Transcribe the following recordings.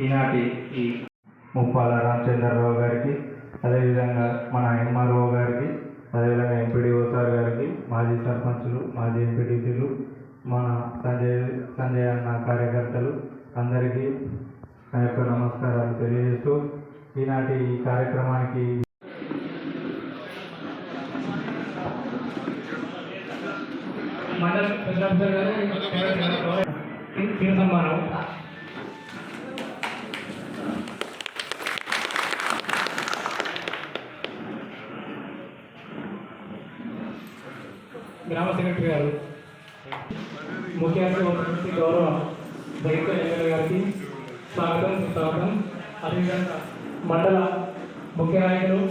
ఈనాటి ఈ ముప్పాల రామచంద్రరావు గారికి, అదేవిధంగా మన ఎంఆర్ఓ గారికి, అదేవిధంగా ఎంపీడీఓ సార్ గారికి, మాజీ సర్పంచులు, మాజీ ఎంపీటీసీలు, మన సంజయ్ అన్న కార్యకర్తలు అందరికీ నా యొక్క నమస్కారాలు తెలియజేస్తూ ఈనాటి ఈ కార్యక్రమానికి గ్రామ సెక్రటరీ గారు, ముఖ్య అతిథి గౌరవ దళిత ఎమ్మెల్యే గారికి స్వాగతం. అదేవిధంగా మండల ముఖ్య నాయకులు,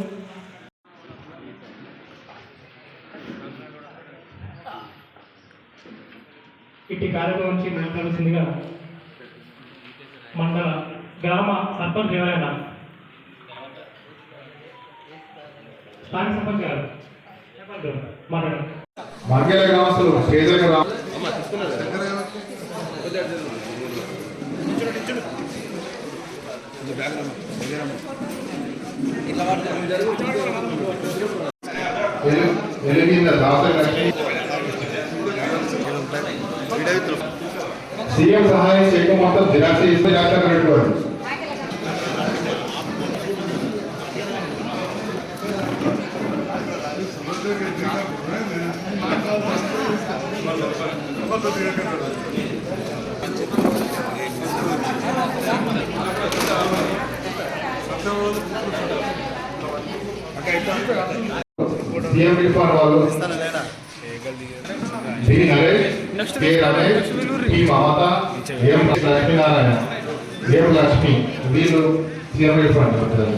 ఇట్టి కార్యక్రమం నుంచి మాట్లాడాల్సిందిగా మండల గ్రామ సర్పంచ్ ఎవరైనా స్థానిక సర్పంచ్ గారు మాట్లాడారు. మంగళ గ్రామస్తులు పేదల గ్రామ సీఎం సహాయ చెక్ మొత్తం జిరాక్స్ ఇస్తే జాగ్రత్త. సీఎం రిఫార్ వాళ్ళు D Naresh, K Ramesh, P Mamata, M Lakshminarayana, M Lakshmi వీళ్ళు సీఎం రిఫార్ అంటారు.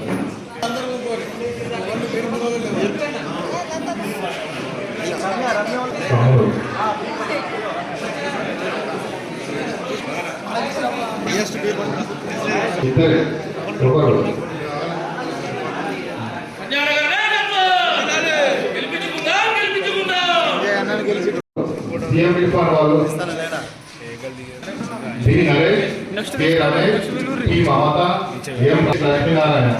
ఇద్దరు ఒకరు సీఎం రిఫార్ వాళ్ళు D Naresh, K Ramesh, P Mamata, M Lakshminarayana,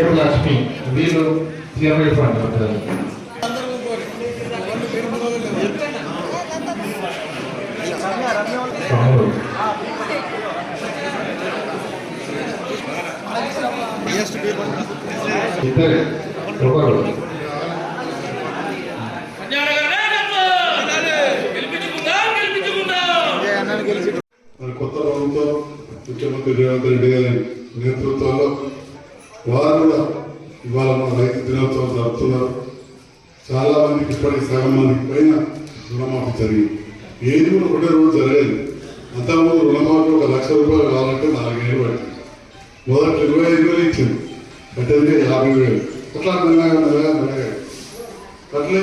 M Lakshmi వీళ్ళు సీఎం రిఫార్ అంటారు. ఇద్దరు ఒకరు కొత్త ప్రభుత్వం ముఖ్యమంత్రి రేవంత్ రెడ్డి గారి నేతృత్వంలో వారు కూడా ఇవాళ మన రైతు దినోత్సవం జరుపుతున్నారు. చాలా మందికి ఇప్పటికి సగం మందికి పైన రుణమాఫీ జరిగింది. ఏది కూడా ఒకటే రోజు జరగలేదు. అంతకుముందు రుణమాఫీ 1 లక్ష రూపాయలు కావాలంటే 4 ఏళ్ళు పట్టింది. మొదటి 25,000 ఇచ్చింది, కట్టేది 50,000. అట్లా మెల్లగా అట్లే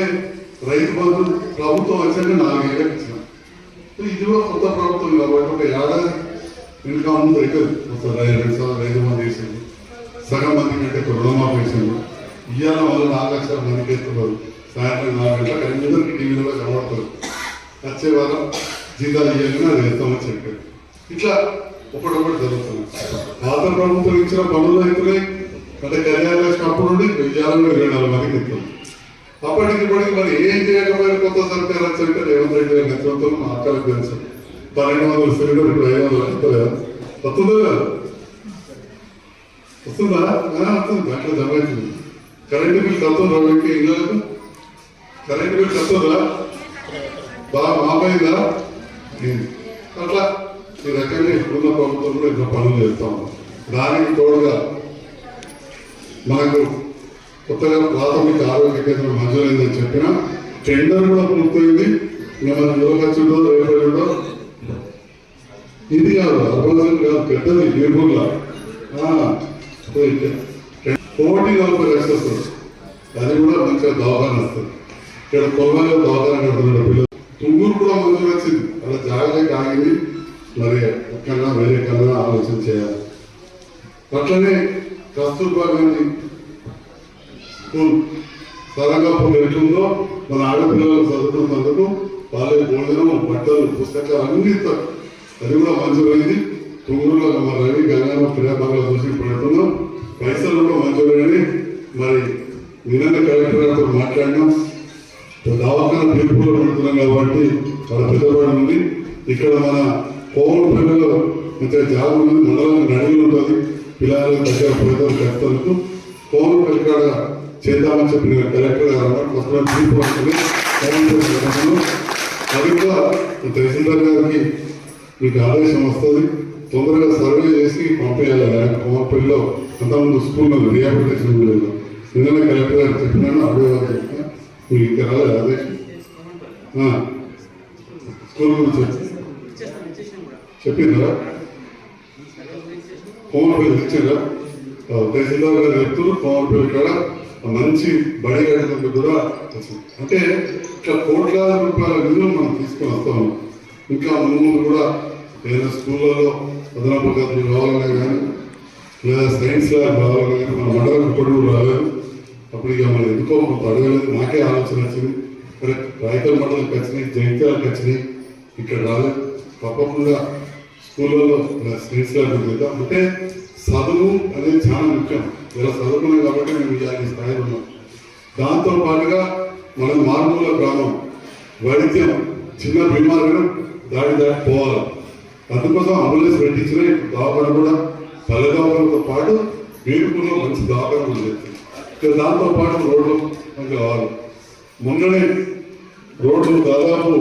రైతు బంధు ప్రభుత్వం వచ్చాక 4 ఏళ్ళకి ఇచ్చిన. ఇది కూడా కొత్త ప్రభుత్వం కాబట్టి ఒక ఏడాది ఇంకా ముందు అవుతుంది. కొత్త రైతు బంధు వేసింది, సగం మందికి అంటే రుణమాఫీ వేసింది. ఇవాళ వల్ల 4 లక్షల మందికి ఎత్తున్నారు. సాయంత్రం 4 గంటలకు అందరికీ టీవీలో కనబడతారు. వచ్చే వారం జీతాలు ఇవ్వాలని అది వేస్తామని చెప్పారు. ఇట్లా ఒకటొకటి జరుగుతుంది. పాత ప్రభుత్వం ఇచ్చిన పనులు అవుతున్నాయి. అంటే కళ్యాణ అప్పుడు నుండి 24 మందికి ఎత్తుంది. అప్పటికి ఇప్పటికి మరి ఏం చేయకపోయినా కొత్త సర్కారు వచ్చాక రేవంత్ రెడ్డి గారి నేతృత్వం ఆకలికి తెలుసు. 1200 సిలిండర్ ఇప్పుడు 500 వస్తుందా? వస్తుందో కదా? వస్తుందా? వస్తుంది. అట్లా జమ అవుతుంది. కరెంటు బిల్ కత్తుందా? ఇళ్ళకు కరెంటు బిల్ కత్తుందా? బాగా మాపైందా? అట్లా ఈ రకంగా ఇప్పుడున్న ప్రభుత్వం కూడా ఇట్లా పనులు చేస్తాం. దానికి తోడుగా మనకు కొత్తగా ప్రాథమిక ఆరోగ్య కేంద్రం మంజూరైందని చెప్పిన టెండర్ కూడా పూర్తయింది. మన యువకచ్చుడో రేపడిలో ఇది కాదు, అర్బన్ కాదు, పెద్దది నిర్మూల 40 లక్షలు వస్తుంది. అది కూడా మంచిగా దవాఖాన వస్తుంది. ఇక్కడ కొల్లలో దవాఖాన కడుతున్నాడు పిల్లలు. తుంగూరు కూడా మంజూరు వచ్చింది. అలా జాగ్రత్తగా ఆగింది. మరి ఎక్కడన్నా వేరే కన్నా ఆలోచన చేయాలి. అట్లనే కస్తూర్బా గాంధీ స్కూల్ సరంగాపూర్ ఎట్లుందో మన ఆడపిల్లలకు చదువుకున్నందుకు వాళ్ళకి భోజనం, బట్టలు, పుస్తకాలు అన్ని ఇస్తారు. అది కూడా మంజూరైంది. తుంగురులో మన రవి గంగారావు క్రీడాభాగంలో చూసి పెడుతున్నాం. పైసలు కూడా మంచిగానే మరి నిన్న కలెక్టర్ గారితో మాట్లాడినాం. దవాఖాన పిలుపులో పెడుతున్నాం కాబట్టి చాలా పెద్దవాడు ఉంది. ఇక్కడ మన కోవూరు పిల్లలు ఇంకా జాబ్ ఉన్నది, మండలానికి నడుగులు ఉంటుంది. పిల్లలు దగ్గర పేదలు కష్టలకు కోవూరు పిల్లకాడ చేద్దామని చెప్పిన కలెక్టర్ గారు అన్నమాట పిలుపు వస్తుంది. అది కూడా తహసీల్దార్ గారికి మీకు ఆదేశం వస్తుంది. తొందరగా సర్వే చేసి పంపేయాలి. కోమపల్లిలో అంతకుముందు స్కూల్లో రిహాబిలిటేషన్ లేదు. నిన్ననే కలెక్టర్ గారు చెప్పినాను, అడగారు చెప్పిన మీకు ఇంకా రాలేదు ఆదేశం. స్కూల్ గురించి చెప్పిందా? కోమపల్లి ఇచ్చిందా? తహసీల్దార్ గారు చెప్తున్నారు కోమపల్లి కాడ మంచి బడి కట్టడానికి కూడా వచ్చింది. అంటే ఇట్లా కోట్లాది రూపాయల నిధులు మనం తీసుకొని వస్తాము. ఇంకా ముందు కూడా ఏదైనా స్కూళ్ళలో అదనపు గదులు కావాలనే కానీ లేదా సైన్స్ ల్యాబ్ కావాలనే కానీ మన మండలం ఇప్పటి కూడా రాలేదు. అప్పుడు ఇక మనం ఎందుకో కొంత అడగలేదు. నాకే ఆలోచన వచ్చింది, మరి రాయకల్ మండలికి వచ్చినాయి, జైత్యాలకు వచ్చినాయి, ఇక్కడ రాలేదు. తప్పకుండా స్కూళ్ళలో సైన్స్ ల్యాబ్ చేద్దాం. అంటే చదువు అనేది చాలా ముఖ్యం. ఇలా చదువుకున్నాం కాబట్టి మేము ఈ స్థాయిలో ఉన్నాం. దాంతో పాటుగా మన మారుమూల గ్రామం వైద్యం చిన్న బీమారులను దాటి పోవాలి. అందుకోసం అంబులెన్స్ పెట్టించిన దవాఖాన కూడా పల్లె దవాఖానతో పాటు వీరుకులో మంచి దవాఖాన ఉంది. దాంతో పాటు రోడ్లు మనకు కావాలి. మొన్ననే రోడ్లు దాదాపు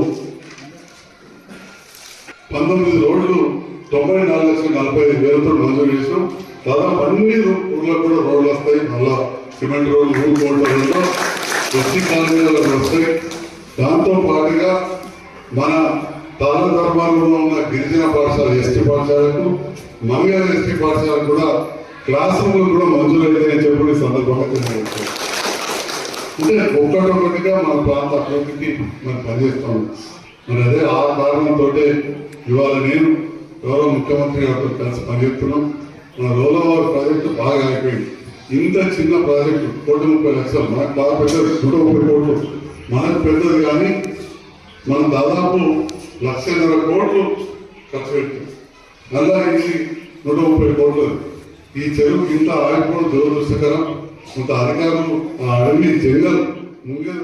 19 రోడ్లు 94,40,000 మంజూరు చేసినాం. దాదాపు అన్ని ఊళ్ళకు కూడా రోడ్లు వస్తాయి. మళ్ళా సిమెంట్ రోడ్లు ఊరు కోట్లలో ఎస్టీ కాలనీలలో వస్తాయి. దాంతో పాటుగా మన తాళ ధర్మాలలో ఉన్న గిరిజన పాఠశాల ఎస్టీ పాఠశాలకు, మంగళ ఎస్టీ పాఠశాలకు కూడా క్లాస్ రూమ్లు కూడా మంజూరు అవుతాయని చెప్పి సందర్భంగా తెలియజేస్తాం. అంటే ఒక్కటొక్కటిగా మన ప్రాంత అభివృద్ధికి మనం పనిచేస్తాం. మరి అదే ఆ కారణంతో ఇవాళ నేను గౌరవ ముఖ్యమంత్రి గారితో కలిసి పనిచేస్తున్నాం. మన రోలవారి ప్రాజెక్టు బాగా అయిపోయింది. ఇంత చిన్న ప్రాజెక్టు 1,30,00,000 మనకు బాగా పెద్దది, 130 కోట్లు మనకు పెద్దది. కానీ మనం దాదాపు 1,50,000 కోట్లు ఖర్చు పెట్టాం. మళ్ళా ఇది 130 కోట్లు. ఈ చెరువు ఇంత ఆగిపోవడం దురదృష్టకరం. కొంత అధికారులు ఆ అడవి జంగల్ ముంగే